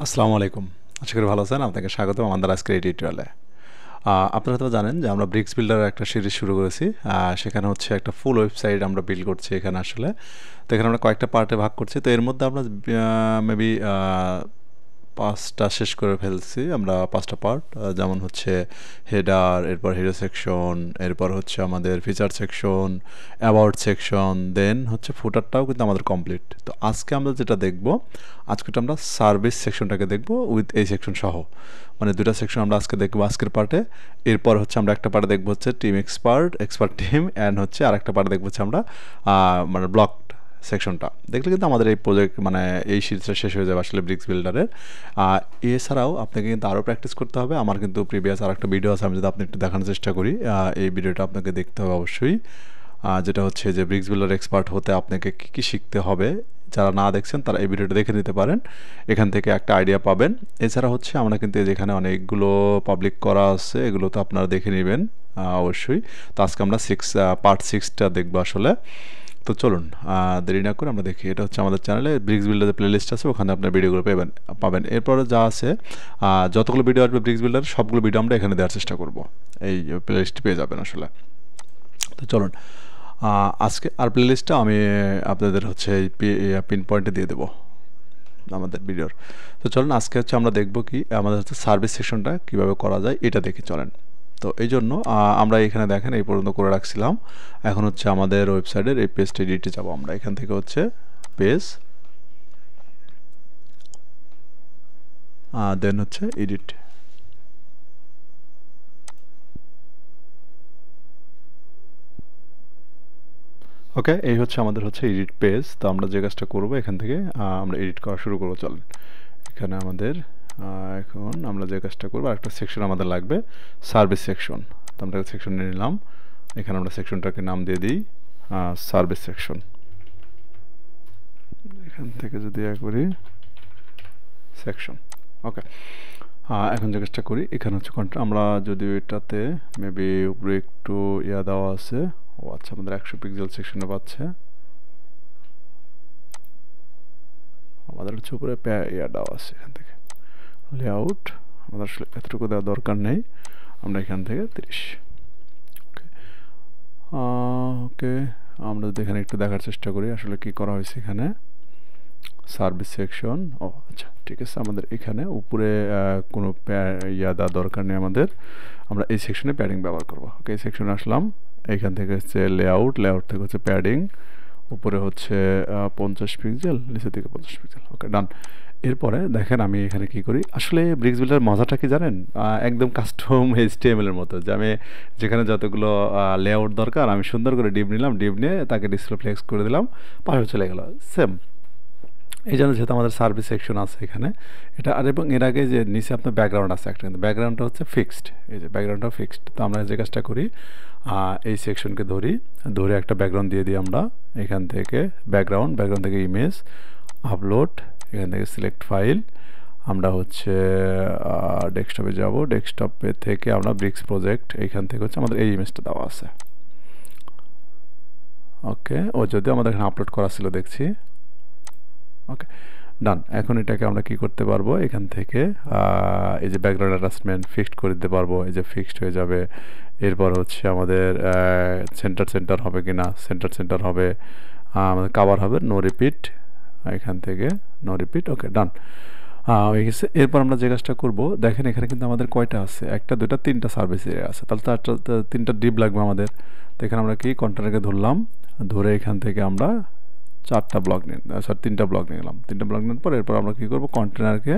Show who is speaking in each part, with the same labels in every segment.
Speaker 1: আসসালামু আলাইকুম। আশা করি ভালো আছেন। আপনাকে স্বাগতম আমাদের আজকের এই টিউটোরিয়ালে। আপনারা হয়তো জানেন যে আমরা ব্রিক্স বিল্ডারের একটা সিরিজ শুরু করেছি। সেখানে হচ্ছে একটা ফুল ওয়েবসাইট আমরা বিল্ড করছি এখানে আসলে। তো এখানে আমরা কয়েকটা পার্টে ভাগ করছি। তো এর মধ্যে আমরা মেবি ৫টা শেষ করে ফেলছি আমরা ৫টা পার্ট। যেমন হচ্ছে হেডার, এরপর হিরো সেকশন, এরপর হচ্ছে আমাদের ফিচার সেকশন, অ্যাবাউট সেকশন, দেন হচ্ছে ফুটারটাও কিন্তু আমাদের কমপ্লিট। তো আজকে আমরা যেটা দেখব, আজকেটা আমরা সার্ভিস সেকশনটাকে দেখব উইথ এই সেকশন সহ। মানে দুটা সেকশন আমরা আজকে দেখবো আজকের পার্টে। এরপর হচ্ছে আমরা একটা পার্টে দেখবো হচ্ছে team expert, expert team, and হচ্ছে আরেকটা পার্টে দেখবো হচ্ছে আমরা মানে ব্লক সেকশনটা দেখলে কিন্তু আমাদের এই প্রজেক্ট মানে এই সিরিজটা শেষ হয়ে যাবে আসলে ব্রিক্স বিল্ডারের। এছাড়াও আপনাকে কিন্তু আরও প্র্যাকটিস করতে হবে। আমার কিন্তু প্রিভিয়াস আর একটা ভিডিও আছে, আমি যদি আপনি একটু দেখানোর চেষ্টা করি। এই ভিডিওটা আপনাকে দেখতে হবে অবশ্যই। যেটা হচ্ছে যে ব্রিক্স বিল্ডার এক্সপার্ট হতে আপনাকে কী কী শিখতে হবে, যারা না দেখছেন তারা এই ভিডিওটা দেখে নিতে পারেন, এখান থেকে একটা আইডিয়া পাবেন। এছাড়া হচ্ছে আমরা কিন্তু যেখানে অনেকগুলো পাবলিক করা আছে, এগুলো তো আপনারা দেখে নেবেন অবশ্যই। তো আজকে আমরা পার্ট 6টা দেখবো আসলে। তো চলুন দেরি না করে আমরা দেখি। এটা হচ্ছে আমাদের চ্যানেলে ব্রিক্স বিল্ডারের প্লেলিস্ট আছে, ওখানে আপনার ভিডিওগুলো পাবেন। এরপরে যা আছে যতগুলো ভিডিও আসবে ব্রিক্স বিল্ডার সবগুলো ভিডিও আমরা এখানে দেওয়ার চেষ্টা করব। এই প্লেলিস্ট পেয়ে যাবেন আসলে। তো চলুন আজকে আর প্লেলিস্টটা আমি আপনাদের হচ্ছে এই পিন পয়েন্টে দিয়ে দেবো আমাদের ভিডিওর। তো চলুন আজকে হচ্ছে আমরা দেখব কি আমাদের হচ্ছে সার্ভিস সেকশনটা কীভাবে করা যায় এটা দেখে চলেন। তো এই জন্য আমরা এখানে দেখেন এই পর্যন্ত করে রাখছিলাম। এখন হচ্ছে আমাদের ওয়েবসাইটের এই পেজটা এডিটে যাব আমরা। এখান থেকে হচ্ছে পেজ, দেন হচ্ছে এডিট। ওকে, এই হচ্ছে আমাদের হচ্ছে এডিট পেজ। তো আমরা যে কাজটা করবো এখান থেকে আমরা এডিট করা শুরু করবো। চলেন এখানে আমাদের এখন আমরা যে কাজটা করবো একটা সেকশন আমাদের লাগবে, সার্ভিস সেকশন। তো আমরা সেকশন নিয়ে নিলাম। এখানে আমরা সেকশনটাকে নাম দিয়ে দিই সার্ভিস সেকশন। এখান থেকে যদি করি সেকশন। ওকে, এখন যে কাজটা করি এখানে হচ্ছে আমরা যদি এটাতে মেবি উপরে একটু দেওয়া আছে। ও আচ্ছা, আমাদের 100 পিক্সেল সেকশনে পাচ্ছে। আমাদের হচ্ছে উপরে দেওয়া আছে। এখান থেকে লেআউট আমাদের আসলে এতটুকু দেওয়ার দরকার নেই, আমরা এখান থেকে 30। ওকে, ওকে, আমরা যদি এখানে একটু দেখার চেষ্টা করি আসলে কি করা হয়েছে এখানে। সার্ভিস সেকশন, ও আচ্ছা ঠিক আছে, আমাদের এখানে উপরে কোনো দেওয়ার দরকার নেই আমাদের। আমরা এই সেকশনে প্যাডিং ব্যবহার করব। ওকে, এই সেকশনে আসলাম। এইখান থেকে হচ্ছে লেআউট, লেআউট থেকে হচ্ছে প্যাডিং, উপরে হচ্ছে 50 পিক্সেল, নিচের দিকে 50 পিক্সেল। ওকে, ডান। এরপরে দেখেন আমি এখানে কি করি, আসলে ব্রিক্স বিল্ডার মজাটা কি জানেন, একদম কাস্টম HTML এর মতো, যে আমি যেখানে যতগুলো লেআউট দরকার আমি সুন্দর করে ডিপ নিলাম, ডিপ নিয়ে তাকে ডিসপ্লে ফ্লেক্স করে দিলাম, পাশে চলে গেল সেম। এই জন্য যেহেতু আমাদের সার্ভিস সেকশন আছে এখানে এটা, আর এবং এর আগে যে নিচে আপনার ব্যাকগ্রাউন্ড আছে একটা, কিন্তু ব্যাকগ্রাউন্ডটা হচ্ছে ফিক্সড। এই যে ব্যাকগ্রাউন্ডটা ফিক্সড। তো আমরা যে কাজটা করি এই সেকশনকে ধরে একটা ব্যাকগ্রাউন্ড দিয়ে দিই আমরা। এখান থেকে ব্যাকগ্রাউন্ড থেকে ইমেজ আপলোড, এখান থেকে সিলেক্ট ফাইল, আমরা হচ্ছে ডেস্কটপে যাব। ডেস্কটপে থেকে আমরা ব্রিক্স প্রজেক্ট, এইখান থেকে হচ্ছে আমাদের এই ইমেজটা দেওয়া আছে। ওকে, ও যদিও আমাদের এখানে আপলোড করা ছিল দেখছি। ওকে, ডান। এখন এটাকে আমরা কি করতে পারবো, এখান থেকে এই যে ব্যাকগ্রাউন্ড অ্যাটাচমেন্ট ফিক্সড করে দিতে পারবো। এই যে ফিক্সড হয়ে যাবে। এরপর হচ্ছে আমাদের সেন্টার হবে কিনা, সেন্টার হবে। আমাদের কাভার হবে নো রিপিট, এখান থেকে নো রিপিট। ওকে, ডান হয়ে গেছে। এরপর আমরা যে কাজটা করবো দেখেন এখানে কিন্তু আমাদের কয়টা আছে, একটা দুটা তিনটা সার্ভিস এরিয়া আছে, তাহলে তো তিনটা ডিপ লাগবে আমাদের। তো এখানে আমরা কি কন্টেনারকে ধরলাম, ধরে এখান থেকে আমরা 4টা ব্লক নিন, সরি 3টা ব্লক নিয়ে গেলাম। 3টা ব্লক নেওয়ার পর এরপর আমরা কী করবো, কন্টেনারকে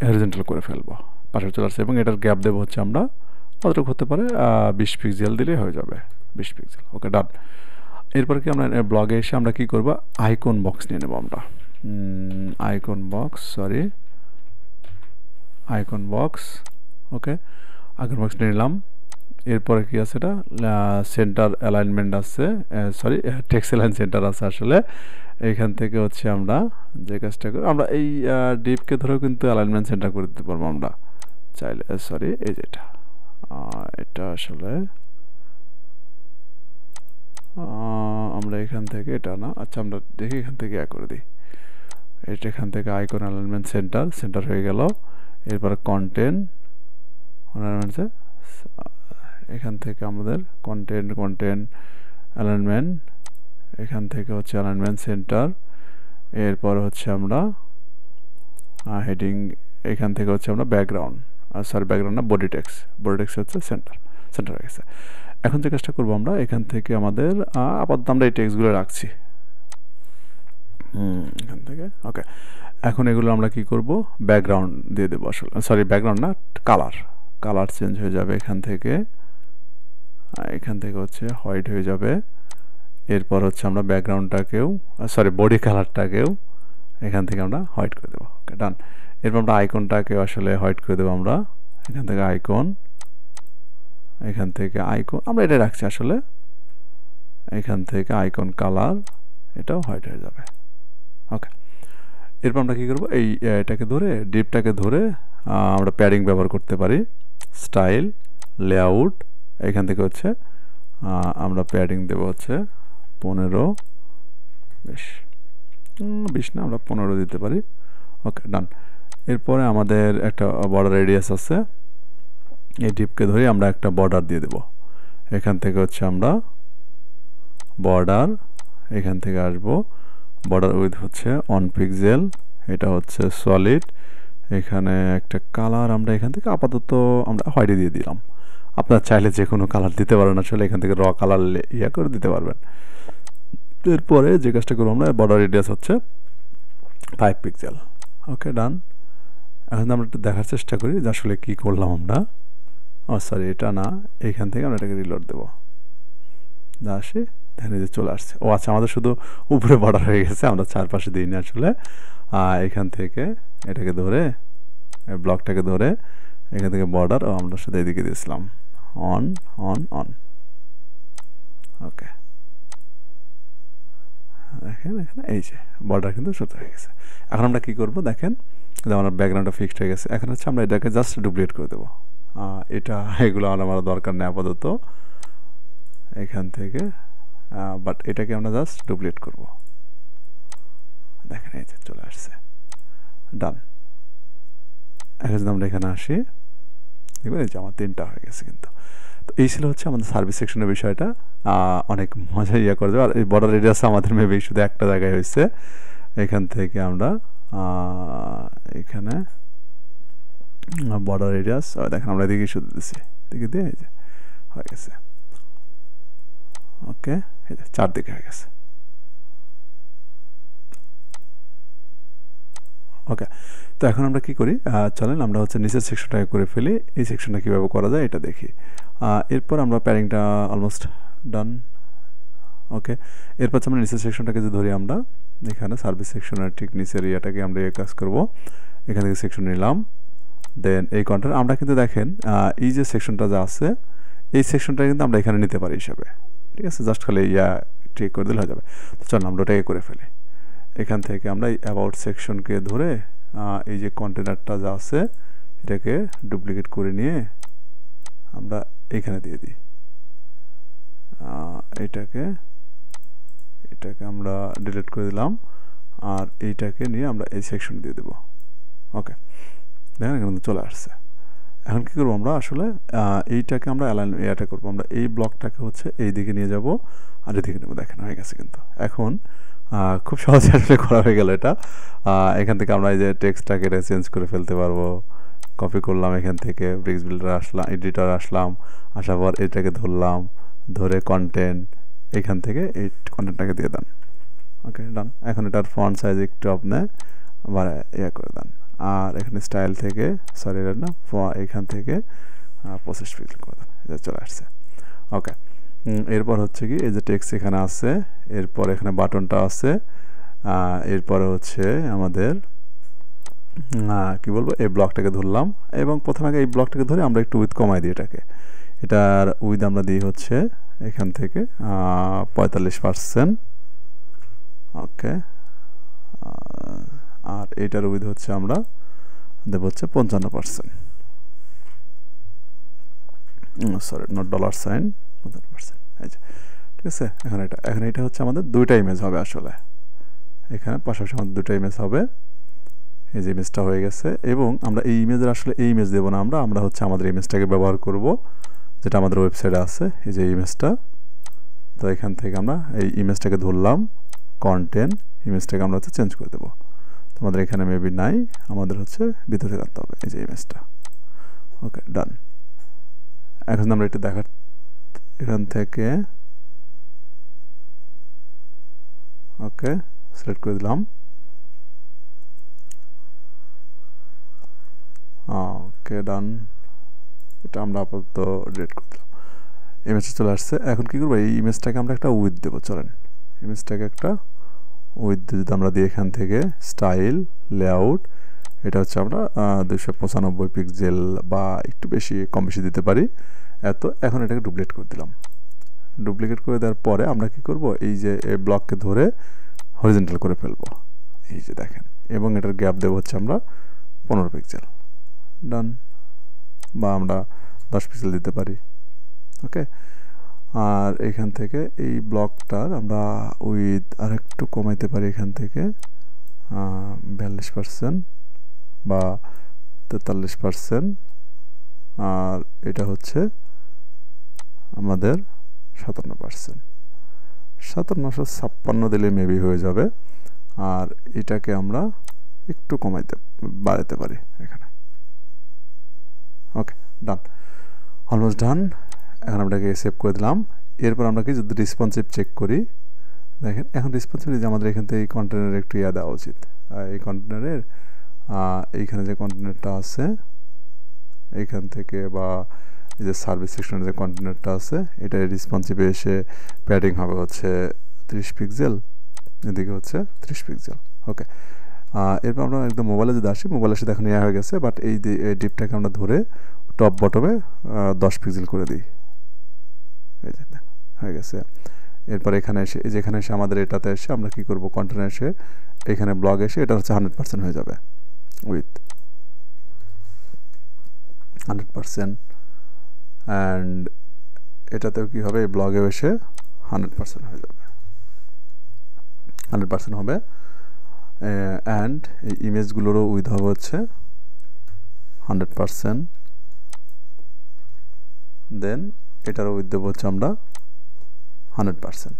Speaker 1: হরিজন্টাল করে ফেলবো, পাশে চলে আসছে। এবং এটার গ্যাপ দেবো হচ্ছে আমরা কতটুকু হতে পারে 20 পিক্সেল দিলেই হয়ে যাবে, 20 পিক্সেল। ওকে, ডান। এরপর কি আমরা ব্লগে এসে আমরা কী করবো, আইকন বক্স নিয়ে নেবো আমরা। Icon box. Okay, icon box নিয়ে নিলাম। এরপরে কি আছে, এটা সেন্টার অ্যালাইনমেন্ট আছে, সরি টেক্সট অ্যালাইন সেন্টার আছে আসলে। এইখান থেকে হচ্ছে আমরা যে কাজটা করি, আমরা এই ডিপকে ধরেও কিন্তু অ্যালাইনমেন্ট সেন্টার করে দিতে পারবো আমরা চাইলে। সরি, এই যে এটা আসলে আমরা এখান থেকে এটা না, আচ্ছা আমরা দেখি এখান থেকে করে দিই। এটা এখান থেকে আইকন অ্যালাইনমেন্ট সেন্টার হয়ে গেল। এরপর কন্টেন্ট অ্যালাইনমেন্টে এখান থেকে আমাদের কন্টেন্ট অ্যালাইনমেন্ট, এখান থেকে হচ্ছে অ্যালাইনমেন্ট সেন্টার। এরপর হচ্ছে আমরা হেডিং, এখান থেকে হচ্ছে আমরা ব্যাকগ্রাউন্ড, ব্যাকগ্রাউন্ড না, বডি টেক্সট হচ্ছে সেন্টার হয়ে গেছে। এখন যে কাজটা করবো আমরা এখান থেকে আমাদের আপাতত আমরা এই টেক্সটগুলো রাখছি এখান থেকে। ওকে, এখন এগুলো আমরা কি করব, ব্যাকগ্রাউন্ড দিয়ে দেবো আসলে, ব্যাকগ্রাউন্ড না, কালার চেঞ্জ হয়ে যাবে এখান থেকে হচ্ছে হোয়াইট হয়ে যাবে। এরপর হচ্ছে আমরা ব্যাকগ্রাউন্ডটাকেও বডি কালারটাকেও এখান থেকে আমরা হোয়াইট করে দেবো। ওকে, ডান। এরপর আমরা আইকনটাকেও আসলে হোয়াইট করে দেবো আমরা এখান থেকে আইকন আমরা এটা রাখছি আসলে, এখান থেকে আইকন কালার এটাও হোয়াইট হয়ে যাবে। ওকে, এরপর আমরা কী করবো, এটাকে ধরে ডিপটাকে ধরে আমরা প্যাডিং ব্যবহার করতে পারি, স্টাইল, লেআউট, এখান থেকে হচ্ছে আমরা প্যাডিং দেবো হচ্ছে 15-20 না, আমরা 15 দিতে পারি। ওকে, ডান। এরপরে আমাদের একটা বর্ডার রেডিয়াস আছে, এই ডিপকে ধরে আমরা একটা বর্ডার দিয়ে দেব। এখান থেকে হচ্ছে আমরা বর্ডার, এখান থেকে আসবো, বর্ডার উইথ হচ্ছে 1 পিক্সেল, এটা হচ্ছে সলিড। এখানে একটা কালার আমরা এখান থেকে আপাতত আমরা হোয়াইটে দিয়ে দিলাম। আপনার চাইলে যে কোনো কালার দিতে পারেন আসলে, এখান থেকে র কালার করে দিতে পারবেন। এরপরে যে কাজটা করবো আমরা, বর্ডার রেডিয়াস হচ্ছে 5 পিক্সেল। ওকে, ডান। এখন আমরা একটু দেখার চেষ্টা করি যে আসলে কী করলাম আমরা। এটা না, এইখান থেকে আমরা এটাকে রিলোড দেবো, আসি, দেখেন যে চলে আসছে। আচ্ছা, আমাদের শুধু উপরে বর্ডার হয়ে গেছে, আমরা চারপাশে দিইনি আসলে। এখান থেকে এটাকে ধরে, ব্লকটাকে ধরে এখান থেকে বর্ডার আমরা সাথে এদিকে দিয়েছিলাম অন। ওকে, দেখেন এখানে এই যে বর্ডার কিন্তু সুতো হয়ে গেছে। এখন আমরা কি করব, দেখেন যে আমার ব্যাকগ্রাউন্ডটা ফিক্সড হয়ে গেছে। এখন হচ্ছে আমরা এটাকে জাস্ট ডুপ্লিকেট করে দেবো। এগুলো আমার দরকার নেই আপাতত এখান থেকে, বাট এটাকে আমরা জাস্ট ডুপ্লিকেট করব। দেখেন এই যে চলে আসছে, ডান। এখন যদি আমরা এখানে আসি, দেখবেন এই যে আমার 3টা হয়ে গেছে কিন্তু। তো এই ছিল হচ্ছে আমাদের সার্ভিস সেকশনের বিষয়টা। অনেক মজা করে দেবো। আর এই বর্ডার রেডিয়াস আমাদের মেবি শুধু একটা জায়গায় হয়েছে। এখান থেকে আমরা এখানে বর্ডার রেডিয়াস দেখেন আমরা এদিকে শুধু দিচ্ছি, এদিকে দিয়ে এই যে হয়ে গেছে। ওকে, এই যে 4 দিকে হয়ে গেছে। ওকে, তো এখন আমরা কি করি, চলেন আমরা হচ্ছে নিচের সেকশনটাকে করে ফেলি। এই সেকশনটা কীভাবে করা যায় এটা দেখি। এরপর আমরা প্যাডিংটা অলমোস্ট ডান। ওকে, এরপর আমরা নিচের সেকশনটাকে যে ধরি, আমরা এখানে সার্ভিস সেকশনের ঠিক নিচের এরিয়াটাকে আমরা কাজ করব। এখান থেকে সেকশন নিলাম, দেন এই কন্টেন্ট আমরা কিন্তু দেখেন এই যে সেকশনটা যা আছে, এই সেকশনটা কিন্তু আমরা এখানে নিতে পারি হিসাবে। ঠিক আছে, জাস্ট খালি ঠিক করে দিলে হয়ে যাবে। তো চল আমরা ওটাকে করে ফেলি। এখান থেকে আমরা এই অ্যাবাউট সেকশনকে ধরে এই যে কন্টেনারটা যা আছে এটাকে ডুপ্লিকেট করে নিয়ে আমরা এখানে দিয়ে দিই। এটাকে আমরা ডিলিট করে দিলাম, আর এইটাকে নিয়ে আমরা এই সেকশন দিয়ে দেবো। ওকে, দেখেন এখানে চলে আসছে। এখন কী করবো আমরা আসলে, এইটাকে আমরা এটা করবো, আমরা এই ব্লকটাকে হচ্ছে এই দিকে নিয়ে যাব আর এদিকে নেবো। দেখেন হয়ে গেছে কিন্তু। এখন খুব সহজে আসলে করা হয়ে গেল এটা। এখান থেকে আমরা এই যে টেক্সটটাকে এটা চেঞ্জ করে ফেলতে পারবো। কপি করলাম, এখান থেকে ব্রিক্স বিল্ডার আসলাম, এডিটর আসলাম, আসার পর এটাকে ধরলাম, ধরে কন্টেন্ট, এখান থেকে এই কন্টেন্টটাকে দিয়ে দেন। ওকে, ডান। এখন এটার ফন্ট সাইজ একটু আপনি আবার করে দেন। আর এখানে স্টাইল থেকে এটা না, এখান থেকে 25 পিক্সেল করে দেন। এটা চলে আসছে। ওকে, এরপর হচ্ছে কি, এই যে টেক্সট এখানে আছে, এরপর এখানে বাটনটা আছে, এরপরে হচ্ছে আমাদের কি বলবো, এই ব্লকটাকে ধরলাম এবং প্রথমে আগে এই ব্লকটাকে ধরে আমরা একটু উইথ কমাই দিই এটাকে। এটার উইথ আমরা দিই হচ্ছে এখান থেকে 45%। ওকে, আর এইটার উইথ হচ্ছে আমরা দেবো হচ্ছে 55%। নট $, 55%। এই যে ঠিক আছে। এখন এটা হচ্ছে আমাদের 2টা ইমেজ হবে আসলে। এখানে পাশাপাশি আমাদের দুটো ইমেজ হবে। এই যে ইমেজটা হয়ে গেছে এবং আমরা এই ইমেজের আসলে এই ইমেজ দেবো না, আমরা হচ্ছে আমাদের ইমেজটাকে ব্যবহার করব যেটা আমাদের ওয়েবসাইটে আছে, এই যে ইমেজটা। তো এখান থেকে আমরা এই ইমেজটাকে ধরলাম, কন্টেন্ট ইমেজটাকে আমরা হচ্ছে চেঞ্জ করে দেবো। তোমাদের এখানে মেবি নাই, আমাদের হচ্ছে ভিতরে আনতে হবে এই যে ইমেজটা। ওকে, ডান। এখন আমরা একটু দেখার, এখান থেকে ওকে সিলেক্ট করে দিলাম। ওকে, ডান। এটা আমরা আপাতত ডিলিট করে দিলাম। ইমেজটা চলে আসছে। এখন কী করবো, এই ইমেজটাকে আমরা একটা উইথ দেবো। চলেন ইমেজটাকে একটা উইথ যদি আমরা দিই, এখান থেকে স্টাইল লেআউট, এটা হচ্ছে আমরা 295 পিক্সেল বা একটু বেশি কম বেশি দিতে পারি এত। এখন এটাকে ডুপ্লিকেট করে দিলাম। ডুপ্লিকেট করে দেওয়ার পরে আমরা কি করব, এই যে এই ব্লককে ধরে হরিজন্টাল করে ফেলবো, এই যে দেখেন, এবং এটার গ্যাপ দেবো হচ্ছে আমরা 15 পিক্সেল। ডান। বা আমরা 10 পিক্সেল দিতে পারি। ওকে, আর এখান থেকে এই ব্লকটার আমরা উইথ আর একটু কমাইতে পারি, এখান থেকে 42% বা 43%, আর এটা হচ্ছে আমাদের 57%। 5756 দিলে মেবি হয়ে যাবে। আর এটাকে আমরা একটু বাড়াতে পারি এখানে। ওকে, ডান, অলমোস্ট ডান। এখন আমরাকে সেভ করে দিলাম। এরপর আমরা কি যদি রেসপন্সিভ চেক করি, দেখেন এখন রেসপন্সিভ যে আমাদের এখান থেকে এই কন্টেনারের একটু দেওয়া উচিত। এই কন্টেনারের এইখানে যে কন্টেনারটা আছে এইখান থেকে, বা এই যে সার্ভিস সেকশনের যে কন্টেনারটা আছে, এটা রেসপন্সিভে এসে প্যাডিং হবে হচ্ছে 30 পিক্সেল, এদিকে হচ্ছে 30 পিক্সেল। ওকে, এরপর আমরা একদম মোবাইলে যদি আসি, মোবাইলে এসে দেখুন হয়ে গেছে, বাট এই ডিপটাকে আমরা ধরে টপ বটমে 10 পিক্সেল করে দিই, এই যে হয়ে গেছে। এরপর এখানে এসে, এই যেখানে এসে আমাদের এটাতে এসে আমরা কি করব, কন্টেনার এসে এখানে ব্লগ এসে এটা হচ্ছে 100% হয়ে যাবে, উইথ 100%। অ্যান্ড এটাতেও কি হবে, এই ব্লগেও এসে 100% হয়ে যাবে, 100% হবে। অ্যান্ড এই ইমেজগুলোরও উইথ হবে হচ্ছে 100%। দেন এটারও উইথ দেবো হচ্ছে আমরা 100%।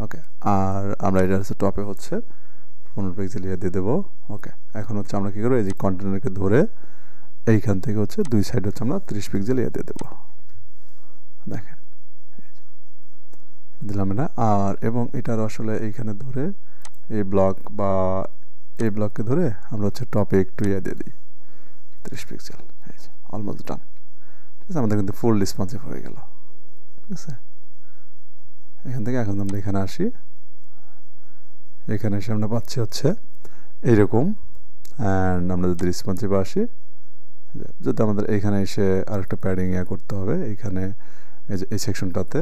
Speaker 1: ওকে, আর আমরা এটা হচ্ছে টপে হচ্ছে 15 পিক্সেল দিয়ে দেবো। ওকে, এখন হচ্ছে আমরা কী করবো, এই যে কন্টেনারকে ধরে এইখান থেকে হচ্ছে দুই সাইড হচ্ছে আমরা 30 পিক্সেল দিয়ে দেবো, দেখেন দিলাম না। আর এবং এটার আসলে এইখানে ধরে এই ব্লক বা এই ব্লককে ধরে আমরা হচ্ছে টপে একটু দিয়ে দিই 30 পিক্সেল, এই যে অলমোস্ট ডান। ঠিক আছে, আমাদের কিন্তু ফুল রেসপন্সিভ হয়ে গেল। ঠিক আছে, এখান থেকে এখন আমরা এখানে আসি, এখানে এসে আমরা পাচ্ছি হচ্ছে এইরকম। অ্যান্ড আমরা যদি রেসপন্সিভে আসি, যদি আমাদের এইখানে এসে আরেকটা প্যাডিং করতে হবে, এইখানে এই যে এই সেকশনটাতে,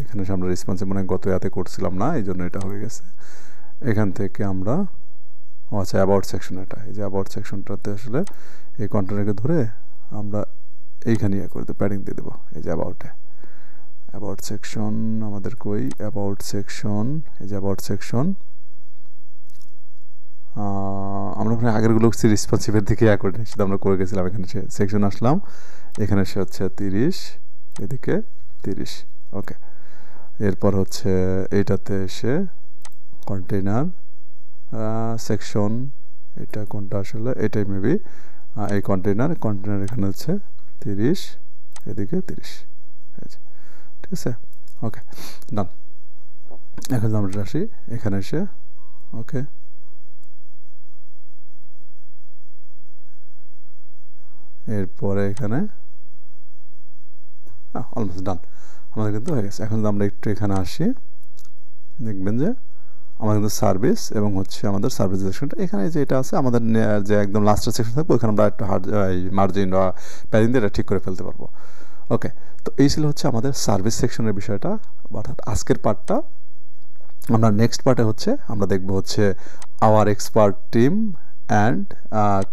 Speaker 1: এখানে এসে আমরা রেসপন্সিভ মানে গত ইয়াতে করছিলাম না, এই জন্য এটা হয়ে গেছে। এখান থেকে আমরা আচ্ছা অ্যাবাউট সেকশন, এটা এই যে অ্যাবাউট সেকশনটাতে আসলে এই কন্টেনারকে ধরে আমরা এইখানে করে দেবো, প্যাডিং দিয়ে দেবো, এই যে অ্যাবাউট সেকশন আমাদের কই, অ্যাবাউট সেকশন, এই যে অ্যাবাউট সেকশন। আমরা ওখানে আগেরগুলো রেসপন্সিভের দিকে করে সেটা আমরা করে গেছিলাম। এখানে সেকশন আসলাম, এখানে সে হচ্ছে 30, এদিকে 30। ওকে, এরপর হচ্ছে এইটাতে এসে কন্টেনার সেকশন, এটা কোনটা আসলে, এটাই মেবি এই কন্টেনার এখানে হচ্ছে 30, এদিকে 30। ঠিক আছে, ওকে ডান। এখন আমরা আসি এখানে এসে, ওকে এরপরে এখানে অলমোস্ট ডান, আমাদের কিন্তু হয়ে গেছে। এখন আমরা একটু এখানে আসি, দেখবেন যে আমাদের কিন্তু সার্ভিস এবং হচ্ছে আমাদের সার্ভিস সেকশনটা এখানে যে এটা আছে, আমাদের যে একদম লাস্টের সেকশন থাকবে ওখানে আমরা একটা মার্জিন বা প্যাডিং দিয়ে এটা ঠিক করে ফেলতে পারবো। ওকে, তো এই ছিল হচ্ছে আমাদের সার্ভিস সেকশনের বিষয়টা, অর্থাৎ আজকের পার্টটা। আমরা নেক্সট পার্টে হচ্ছে আমরা দেখব হচ্ছে our expert team and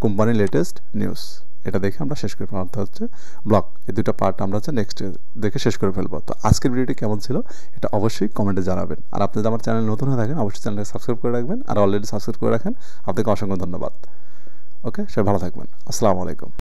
Speaker 1: company latest news, এটা দেখে আমরা শেষ করে ফেলতে হচ্ছে ব্লক, এই দুটো পার্ট আমরা হচ্ছে নেক্সট দেখে শেষ করে ফেলবো। তো আজকের ভিডিওটি কেমন ছিল এটা অবশ্যই কমেন্টে জানাবেন। আর আপনি যদি আমার চ্যানেল নতুন হয়ে থাকেন অবশ্যই চ্যানেলকে সাবস্ক্রাইব করে রাখবেন, আর অলরেডি সাবস্ক্রাইব করে রাখেন। আপনাকে অসংখ্য ধন্যবাদ। ওকে, সবাই ভালো থাকবেন। আসসালামু আলাইকুম।